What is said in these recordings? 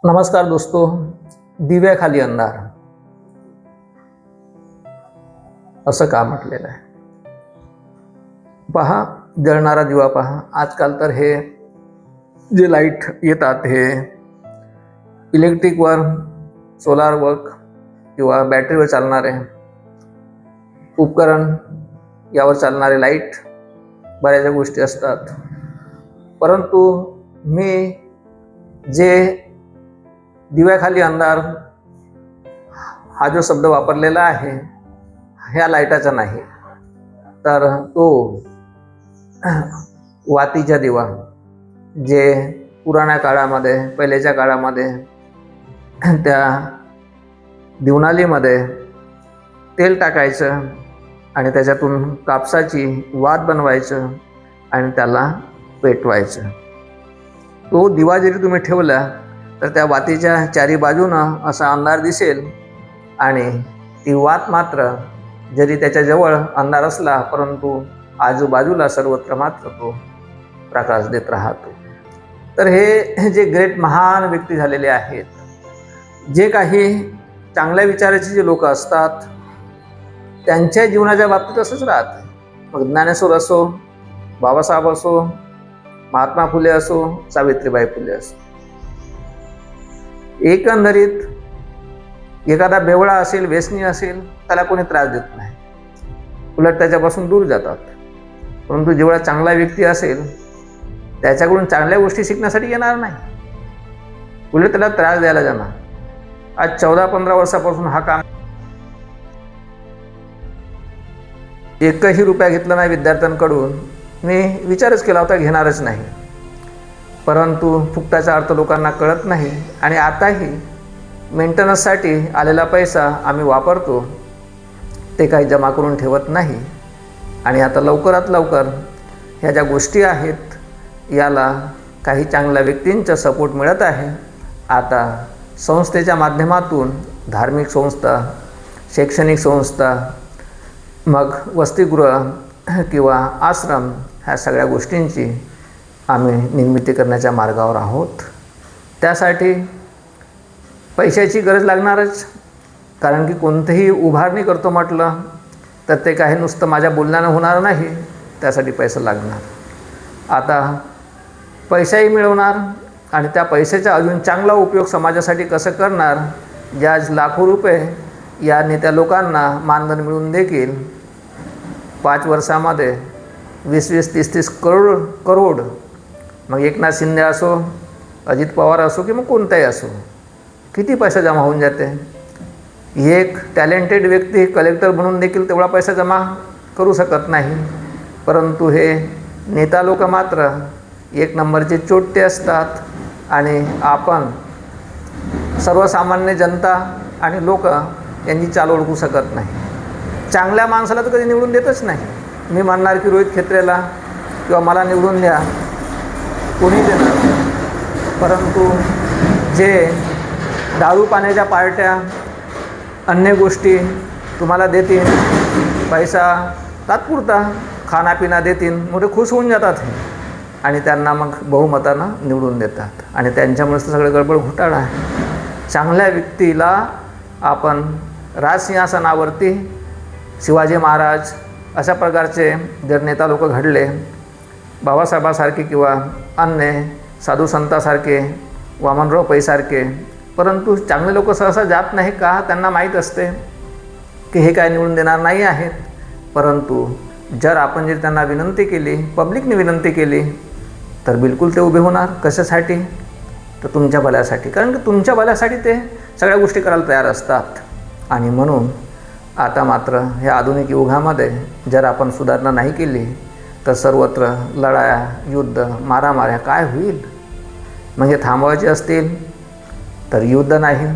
नमस्कार दोस्तों, दिव्याखाली अंधार असं का म्हटलेलं आहे? पहा, जळणारा दिवा पहा. आजकाल तर हे जे लाईट येतात हे इलेक्ट्रिकवर, सोलारवर किंवा बॅटरीवर चालणारे उपकरण, यावर चालणारे लाईट, बऱ्याचशा गोष्टी असतात. परंतु मी जे दिव्याखाली अंधार हा जो शब्द वापरलेला आहे, ह्या लाईटाचा नाही, तर तो वातीचा दिवा, जे पुराण्या काळामध्ये, पहिल्याच्या काळामध्ये त्या दिवनालीमध्ये तेल टाकायचं आणि त्याच्यातून कापसाची वात बनवायचं आणि त्याला पेटवायचं. तो दिवा जरी तुम्ही ठेवला तर त्या वातीच्या चारी बाजूनं असा अंधार दिसेल आणि ती वात मात्र जरी त्याच्याजवळ अंधार असला परंतु आजूबाजूला सर्वत्र मात्र तो प्रकाश देत राहतो. तर हे जे ग्रेट महान व्यक्ती झालेले आहेत, जे काही चांगल्या विचाराचे जे लोक असतात, त्यांच्या जीवनाच्या बाबतीत असंच राहतं. मग ज्ञानेश्वर असो, बाबासाहेब असो, महात्मा फुले असो, सावित्रीबाई फुले असो, एकंदरीत एखादा बेवळा असेल, व्यसनी असेल, त्याला कोणी त्रास देत नाही, उलट त्याच्यापासून दूर जातात. परंतु जेवढा चांगला व्यक्ती असेल त्याच्याकडून चांगल्या गोष्टी शिकण्यासाठी येणार नाही, उलट त्याला त्रास द्यायला जाणार. आज 14-15 वर्षापासून हा काम, एकही रुपया घेतला नाही विद्यार्थ्यांकडून. मी विचारच केला होता घेणारच नाही, परंतु फुकटाचा अर्थ लोकांना कळत नाही आणि आताही मेंटेनन्ससाठी आलेला पैसा आम्ही वापरतो, ते काही जमा करून ठेवत नाही. आणि आता लवकरात लवकर ह्या ज्या गोष्टी आहेत याला काही चांगल्या व्यक्तींचा सपोर्ट मिळत आहे. आता संस्थेच्या माध्यमातून धार्मिक संस्था, शैक्षणिक संस्था, मग वसतिगृह किंवा आश्रम, ह्या सगळ्या गोष्टींची आम्ही निर्मिती करण्याच्या मार्गावर आहोत. त्यासाठी पैशाची गरज लागणारच, कारण की कोणतेही उभारणी करतो म्हटलं तर ते काही नुसतं माझ्या बोलण्यानं होणार नाही, त्यासाठी पैसा लागणार. आता पैसाही मिळवणार आणि त्या पैशाचा अजून चांगला उपयोग समाजासाठी कसं करणार, ज्या लाखो रुपये या नेत्या लोकांना मानधन मिळून देखील 5 वर्षामध्ये 20-20, 30-30 करोड, मग एकनाथ शिंदे असो, अजित पवार असो की मग कोणताही असो, किती पैसा जमा होऊन जाते. एक टॅलेंटेड व्यक्ती कलेक्टर बनून देखील तेवढा पैसा जमा करू शकत नाही. परंतु हे नेता लोक मात्र 1 नंबरचे चोट्टे असतात आणि आपण सर्वसामान्य जनता आणि लोक यांची चाल ओळखू शकत नाही. चांगल्या माणसाला तर कधी निवडून देतच नाही. मी म्हणणार की रोहित खेत्रेला किंवा मला निवडून द्या, कोणी देणार, परंतु जे दारू पाण्याच्या पार्ट्या, अन्य गोष्टी तुम्हाला देतील, पैसा तात्पुरता खानापिना देतील, मोठे खुश होऊन जातात हे आणि त्यांना मग बहुमतानं निवडून देतात आणि त्यांच्यामुळेच सगळं गडबड घोटाळा आहे. चांगल्या व्यक्तीला आपण राजसिंहासनावरती शिवाजी महाराज अशा प्रकारचे जर नेता लोक घडले, बाबासाहेबासारखे किंवा अन्य साधू संतासारखे, वामनराव पैसारखे, परंतु चांगले लोक सहसा जात नाही का? त्यांना माहीत असते की हे काय निवडून देणार नाही आहेत. परंतु जर आपण जर त्यांना विनंती केली, पब्लिकने विनंती केली, तर बिलकुल ते उभे होणार. कशासाठी? तर तुमच्या भल्यासाठी, कारण की तुमच्या भल्यासाठी ते सगळ्या गोष्टी करायला तयार असतात. आणि म्हणून आता मात्र ह्या आधुनिक युगामध्ये जर आपण सुधारणा नाही केली तर सर्वत्र लढाया, युद्ध, मारामाऱ्या काय होईल? म्हणजे थांबवायचे असतील तर युद्ध नाही,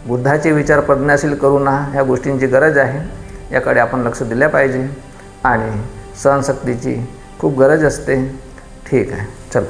बुद्धाचे विचार प्रज्ञाशील करून ह्या गोष्टींची गरज आहे. याकडे आपण लक्ष दिले पाहिजे आणि सहनशक्तीची खूप गरज असते. ठीक आहे, चलो.